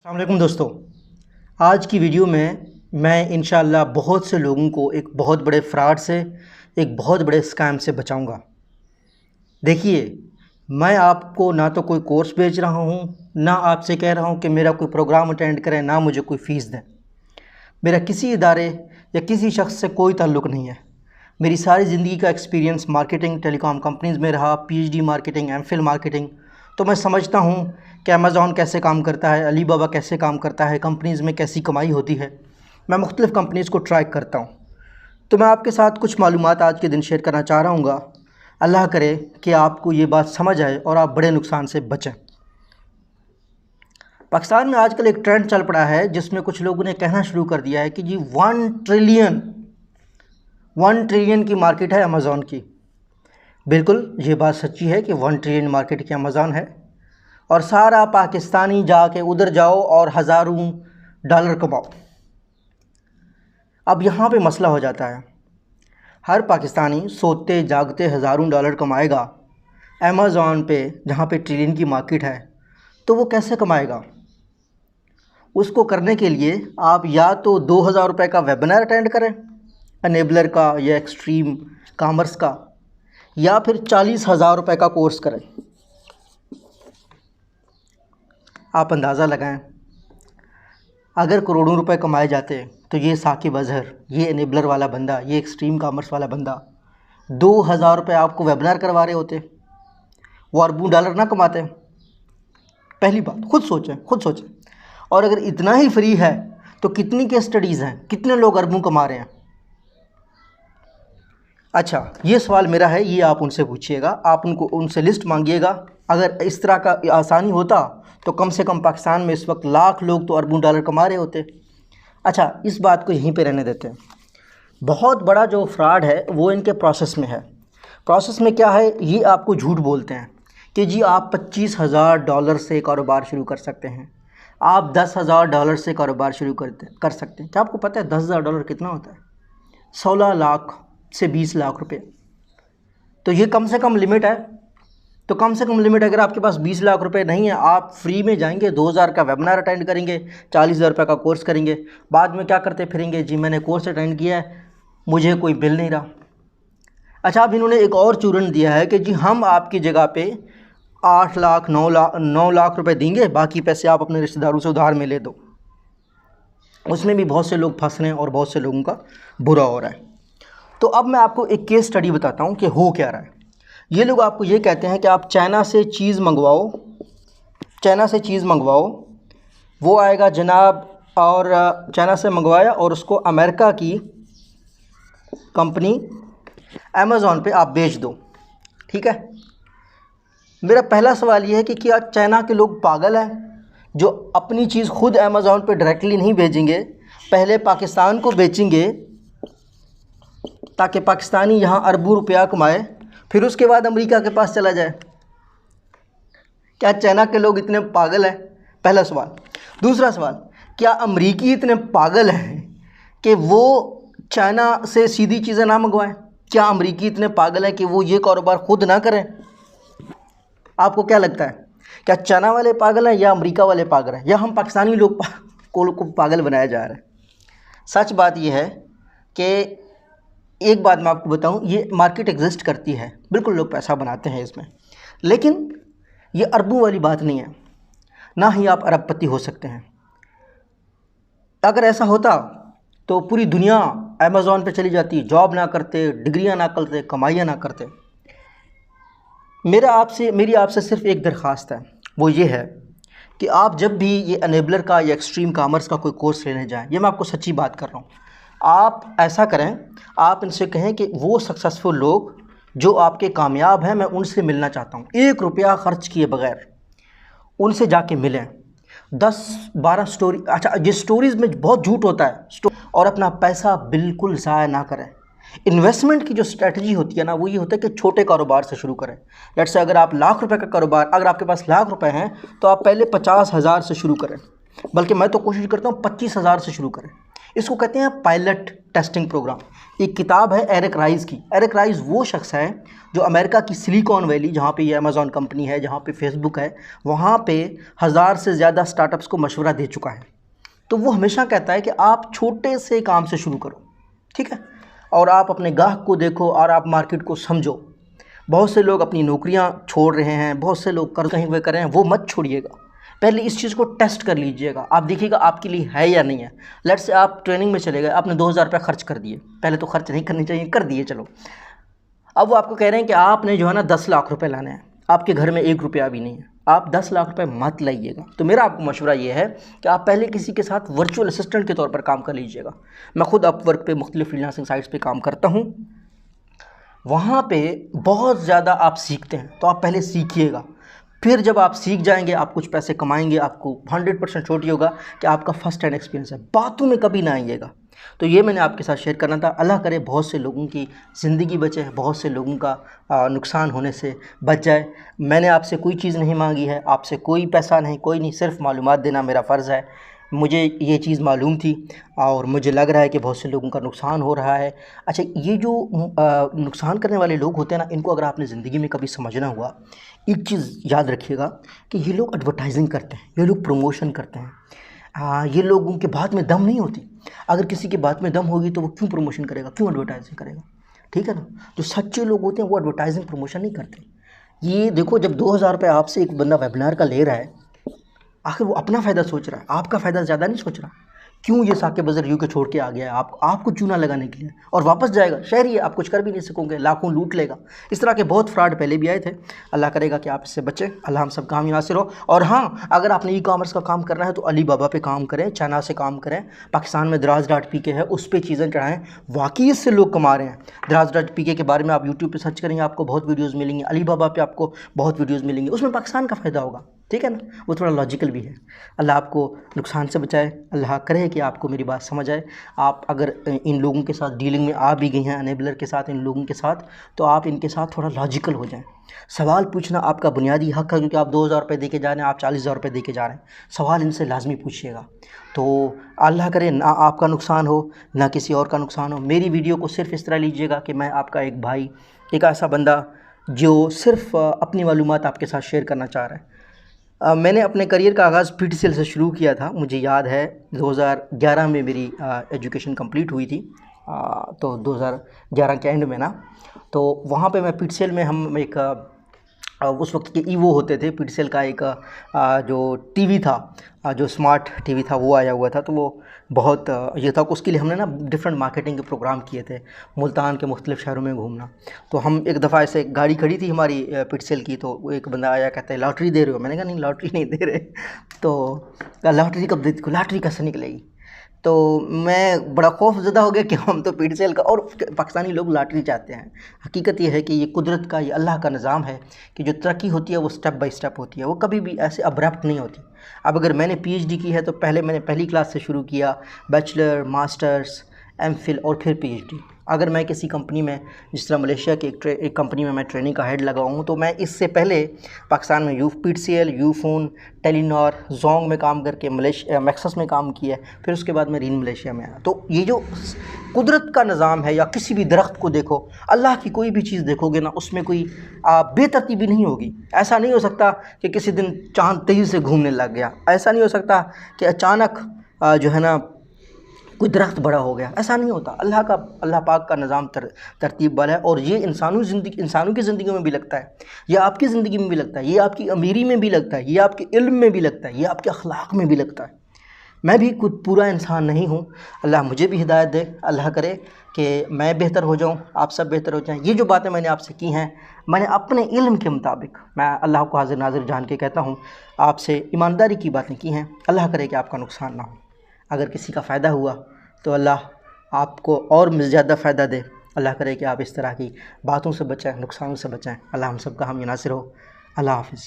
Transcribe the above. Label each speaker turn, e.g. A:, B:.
A: अस्सलाम वालेकुम दोस्तों। आज की वीडियो में मैं इंशाअल्लाह बहुत से लोगों को एक बहुत बड़े फ्रॉड से, एक बहुत बड़े स्कैम से बचाऊंगा। देखिए, मैं आपको ना तो कोई कोर्स बेच रहा हूं, ना आपसे कह रहा हूं कि मेरा कोई प्रोग्राम अटेंड करें, ना मुझे कोई फ़ीस दें। मेरा किसी इदारे या किसी शख्स से कोई ताल्लुक़ नहीं है। मेरी सारी ज़िंदगी का एक्सपीरियंस मार्केटिंग, टेलीकॉम कंपनीज़ में रहा, पीएचडी मार्केटिंग, एमफिल मार्केटिंग। तो मैं समझता हूँ कि अमेज़ॉन कैसे काम करता है, अली बाबा कैसे काम करता है, कंपनीज़ में कैसी कमाई होती है। मैं मुख्तलिफ़ कंपनीज़ को ट्राई करता हूँ। तो मैं आपके साथ कुछ मालूमात आज के दिन शेयर करना चाह रहा हूँ। अल्लाह करे कि आपको ये बात समझ आए और आप बड़े नुकसान से बचें। पाकिस्तान में आजकल एक ट्रेंड चल पड़ा है जिसमें कुछ लोगों ने कहना शुरू कर दिया है कि जी 1 ट्रिलियन की मार्केट है अमेज़ॉन की। बिल्कुल ये बात सच्ची है कि 1 ट्रिलियन मार्केट की अमेज़ॉन है और सारा पाकिस्तानी जाके उधर जाओ और हज़ारों डॉलर कमाओ। अब यहाँ पे मसला हो जाता है, हर पाकिस्तानी सोते जागते हज़ारों डॉलर कमाएगा अमेज़ॉन पे, जहाँ पे ट्रिलियन की मार्केट है, तो वो कैसे कमाएगा? उसको करने के लिए आप या तो 2000 रुपये का वेबिनार अटेंड करें अनेबलर का या एक्सट्रीम कॉमर्स का, या फिर 40,000 रुपये का कोर्स करें। आप अंदाज़ा लगाएं, अगर करोड़ों रुपए कमाए जाते तो ये साकिब अज़हर, ये एनेबलर वाला बंदा, ये एक्सट्रीम कॉमर्स वाला बंदा 2000 रुपये आपको वेबिनार करवा रहे होते, वो अरबों डॉलर ना कमाते। पहली बात खुद सोचें। और अगर इतना ही फ्री है तो कितनी केस स्टडीज़ हैं, कितने लोग अरबों कमा रहे हैं? अच्छा, ये सवाल मेरा है, ये आप उनसे पूछिएगा, आप उनसे लिस्ट मांगिएगा। अगर इस तरह का आसानी होता तो कम से कम पाकिस्तान में इस वक्त लाख लोग तो अरबों डॉलर कमा रहे होते। अच्छा, इस बात को यहीं पे रहने देते हैं। बहुत बड़ा जो फ्रॉड है वो इनके प्रोसेस में है। प्रोसेस में क्या है? ये आपको झूठ बोलते हैं कि जी आप 25,000 डॉलर से कारोबार शुरू कर सकते हैं, आप 10,000 डॉलर से कारोबार शुरू कर सकते हैं। क्या आपको पता है 10,000 डॉलर कितना होता है? 16 लाख से 20 लाख रुपए। तो ये कम से कम लिमिट है। तो कम से कम लिमिट, अगर आपके पास 20 लाख रुपए नहीं है, आप फ्री में जाएंगे, 2000 का वेबिनार अटेंड करेंगे, 40,000 रुपये का कोर्स करेंगे, बाद में क्या करते फिरेंगे? जी मैंने कोर्स अटेंड किया है, मुझे कोई बिल नहीं रहा। अच्छा, अब इन्होंने एक और चूरन दिया है कि जी हम आपकी जगह पे 8 लाख 9 लाख रुपए देंगे, बाकी पैसे आप अपने रिश्तेदारों से उधार में ले दो। उसमें भी बहुत से लोग फंस रहे हैं और बहुत से लोगों का बुरा हो रहा है। तो अब मैं आपको एक केस स्टडी बताता हूँ कि हो क्या रहा है। ये लोग आपको ये कहते हैं कि आप चाइना से चीज़ मंगवाओ, वो आएगा जनाब, और चाइना से मंगवाया और उसको अमेरिका की कंपनी अमेज़ॉन पे आप बेच दो। ठीक है। मेरा पहला सवाल ये है कि क्या चाइना के लोग पागल हैं जो अपनी चीज़ खुद अमेज़ॉन पे डायरेक्टली नहीं भेजेंगे, पहले पाकिस्तान को बेचेंगे ताकि पाकिस्तानी यहाँ अरबों रुपया कमाए, फिर उसके बाद अमेरिका के पास चला जाए? क्या चाइना के लोग इतने पागल हैं? पहला सवाल। दूसरा सवाल, क्या अमेरिकी इतने पागल हैं कि वो चाइना से सीधी चीज़ें ना मंगवाएं? क्या अमेरिकी इतने पागल हैं कि वो ये कारोबार खुद ना करें? आपको क्या लगता है, क्या चाइना वाले पागल हैं या अमेरिका वाले पागल हैं, या हम पाकिस्तानी लोग को पागल बनाया जा रहा है? सच बात यह है कि एक बात मैं आपको बताऊं, ये मार्केट एग्जिस्ट करती है, बिल्कुल लोग पैसा बनाते हैं इसमें, लेकिन ये अरबों वाली बात नहीं है, ना ही आप अरबपति हो सकते हैं। अगर ऐसा होता तो पूरी दुनिया अमेज़ॉन पे चली जाती, जॉब ना करते, डिग्रियां ना करते, कमाइयाँ ना करते। मेरी आपसे सिर्फ एक दरख्वास्त है, वो ये है कि आप जब भी ये अनेबलर का या एक्सट्रीम कॉमर्स का कोई कोर्स लेने जाएं, ये मैं आपको सच्ची बात कर रहा हूँ, आप ऐसा करें, आप इनसे कहें कि वो सक्सेसफुल लोग जो आपके कामयाब हैं, मैं उनसे मिलना चाहता हूँ, 1 रुपया ख़र्च किए बगैर उनसे जाके मिलें। 10-12 स्टोरी, अच्छा ये स्टोरीज़ में बहुत झूठ होता है, और अपना पैसा बिल्कुल ज़ाया ना करें। इन्वेस्टमेंट की जो स्ट्रेटजी होती है ना, वो ये होता है कि छोटे कारोबार से शुरू करें। लेट्स से अगर आप लाख रुपए का कारोबार, अगर आपके पास लाख रुपए हैं तो आप पहले 50,000 से शुरू करें। बल्कि मैं तो कोशिश करता हूँ 25,000 से शुरू करें। इसको कहते हैं पायलट टेस्टिंग प्रोग्राम। एक किताब है एरिक राइस की। एरिक राइस वो शख्स है जो अमेरिका की सिलिकॉन वैली, जहाँ पे ये अमेज़ॉन कंपनी है, जहाँ पे फेसबुक है, वहाँ पे 1000 से ज़्यादा स्टार्टअप्स को मशवरा दे चुका है। तो वो हमेशा कहता है कि आप छोटे से काम से शुरू करो, ठीक है, और आप अपने ग्राहक को देखो और आप मार्केट को समझो। बहुत से लोग अपनी नौकरियां छोड़ रहे हैं, बहुत से लोग कर कहीं हुए कर रहे हैं, वो मत छोड़िएगा। पहले इस चीज़ को टेस्ट कर लीजिएगा, आप देखिएगा आपके लिए है या नहीं है। लेट्स से आप ट्रेनिंग में चले गए, आपने 2000 रुपये खर्च कर दिए, पहले तो खर्च नहीं करने चाहिए, कर दिए चलो। अब वो आपको कह रहे हैं कि आपने जो है ना 10 लाख रुपए लाने हैं, आपके घर में 1 रुपया भी नहीं है, आप 10 लाख रुपए मत लाइएगा। तो मेरा आपको मशवरा ये है कि आप पहले किसी के साथ वर्चुअल असिस्टेंट के तौर पर काम कर लीजिएगा। मैं खुद अपवर्क पे मुख्तलिफ फ्रीलांसिंग साइट्स पे काम करता हूँ, वहाँ पे बहुत ज़्यादा आप सीखते हैं, तो आप पहले सीखिएगा। फिर जब आप सीख जाएंगे, आप कुछ पैसे कमाएंगे, आपको 100% श्योरिटी ही होगा कि आपका फर्स्ट हैंड एक्सपीरियंस है, बातों में कभी ना आइएगा। तो ये मैंने आपके साथ शेयर करना था। अल्लाह करे बहुत से लोगों की ज़िंदगी बचे, बहुत से लोगों का नुकसान होने से बच जाए। मैंने आपसे कोई चीज़ नहीं मांगी है, आपसे कोई पैसा नहीं, कोई नहीं, सिर्फ मालूमात देना मेरा फ़र्ज़ है। मुझे ये चीज़ मालूम थी और मुझे लग रहा है कि बहुत से लोगों का नुकसान हो रहा है। अच्छा, ये जो नुकसान करने वाले लोग होते हैं ना, इनको अगर आपने ज़िंदगी में कभी समझना हुआ, एक चीज़ याद रखिएगा कि ये लोग एडवर्टाइजिंग करते हैं, ये लोग प्रमोशन करते हैं। ये लोगों के बात में दम नहीं होती। अगर किसी के बात में दम होगी तो वो क्यों प्रमोशन करेगा, क्यों एडवर्टाइजिंग करेगा, ठीक है ना। जो सच्चे लोग होते हैं वो एडवर्टाइजिंग प्रमोशन नहीं करते। ये देखो, जब 2000 रुपये आपसे एक बंदा वेबिनार का ले रहा है, आखिर वो अपना फ़ायदा सोच रहा है, आपका फ़ायदा ज़्यादा नहीं सोच रहा। क्यों ये साके बज़र यूँ के छोड़ के आ गया है आपको चूना लगाने के लिए, और वापस जाएगा। शहरी है, आप कुछ कर भी नहीं सकोगे, लाखों लूट लेगा। इस तरह के बहुत फ्रॉड पहले भी आए थे। अल्लाह करेगा कि आप इससे बचें। अल्लाह हम सब काम नासिर हो। और हाँ, अगर आपने ई कॉमर्स का काम करना है तो अली बाबा पे काम करें, चाइना से काम करें। पाकिस्तान में Draz.pk है, उस पर चीज़ें चढ़ाएँ। वाकई इससे लोग कमा रहे हैं। Draz.pk के बारे में आप यूट्यूब पर सर्च करेंगे, आपको बहुत वीडियोज़ मिलेंगी। अली बाबा पर आपको बहुत वीडियोज़ मिलेंगी, उसमें पाकिस्तान का फ़ायदा होगा, ठीक है ना। वो थोड़ा लॉजिकल भी है। अल्लाह आपको नुकसान से बचाए। अल्लाह करे कि आपको मेरी बात समझ आए। आप अगर इन लोगों के साथ डीलिंग में आ भी गई हैं, अनेबलर के साथ, इन लोगों के साथ, तो आप इनके साथ थोड़ा लॉजिकल हो जाएं। सवाल पूछना आपका बुनियादी हक़ है, क्योंकि आप 2000 रुपये दे के जा रहे हैं, आप 40,000 रुपये दे के जा रहे हैं। सवाल इनसे लाजमी पूछिएगा। तो अल्लाह करे ना आपका नुकसान हो, ना किसी और का नुकसान हो। मेरी वीडियो को सिर्फ इस तरह लीजिएगा कि मैं आपका एक भाई, एक ऐसा बंदा जो सिर्फ अपनी मालूमात आपके साथ शेयर करना चाह रहा है। मैंने अपने करियर का आगाज़ PTCL से शुरू किया था। मुझे याद है 2011 में मेरी एजुकेशन कंप्लीट हुई थी। तो 2011 के एंड में ना, तो वहाँ पे मैं PTCL में हम एक उस वक्त के ईवो होते थे। PTCL का एक जो टीवी था, जो स्मार्ट टीवी था, वो आया हुआ था। तो वो बहुत ये था कि उसके लिए हमने ना डिफरेंट मार्केटिंग के प्रोग्राम किए थे, मुल्तान के मुख्तलिफ शहरों में घूमना। तो हम एक दफ़ा ऐसे गाड़ी खड़ी थी हमारी PTCL की, तो वो एक बंदा आया, कहता है लॉटरी दे रहे हो? मैंने कहा नहीं, लॉटरी नहीं दे रहे। तो लॉटरी कब देती, लॉटरी कैसे निकलेगी? तो मैं बड़ा खौफज़दा हो गया कि हम तो PTCL का, और पाकिस्तानी लोग लॉटरी चाहते हैं। हकीकत ये है कि ये कुदरत का, ये अल्लाह का निज़ाम है कि जो तरक्की होती है वो स्टेप बाय स्टेप होती है, वो कभी भी ऐसे अब्रप्ट नहीं होती। अब अगर मैंने PhD की है तो पहले मैंने पहली क्लास से शुरू किया, बैचलर, मास्टर्स, MPhil और फिर PhD। अगर मैं किसी कंपनी में, जिस तरह मलेशिया की एक कंपनी में मैं ट्रेनिंग का हेड लगा हूँ, तो मैं इससे पहले पाकिस्तान में PTCL, यूफोन, टेलीनॉर, जोंग में काम करके मलेशिया मैक्सस में काम किया, फिर उसके बाद मैं रीन मलेशिया में आया। तो ये जो कुदरत का निज़ाम है, या किसी भी दरख्त को देखो, अल्लाह की कोई भी चीज़ देखोगे ना, उसमें कोई बेतरतीबी नहीं होगी। ऐसा नहीं हो सकता कि किसी दिन चाँद तेज़ी से घूमने लग गया, ऐसा नहीं हो सकता कि अचानक जो है ना कोई दरख्त बड़ा हो गया, ऐसा नहीं होता। अल्लाह पाक का निज़ाम तरतीब वाला है। और ये इंसानों की ज़िंदगी में भी लगता है, ये आपकी ज़िंदगी में भी लगता है, ये आपकी अमीरी में भी लगता है, ये आपके इल्म में भी लगता है, ये आपके अखलाक में भी लगता है। मैं भी खुद पूरा इंसान नहीं हूँ, अल्लाह मुझे भी हिदायत दे। अल्लाह करे कि मैं बेहतर हो जाऊँ, आप सब बेहतर हो जाएँ। ये जो बातें मैंने आपसे की हैं, मैंने अपने इल्म के मुताबिक, मैं अल्लाह को हाज़िर नाज़िर जान के कहता हूँ, आपसे ईमानदारी की बातें की हैं। अल्लाह करे कि आपका नुकसान ना हो। अगर किसी का फ़ायदा हुआ तो अल्लाह आपको और ज़्यादा फ़ायदा दे। अल्लाह करे कि आप इस तरह की बातों से बचाएं, नुकसानों से बचाएं। अल्लाह हम सब का हामी नासिर हो। अल्लाह हाफ़िज़।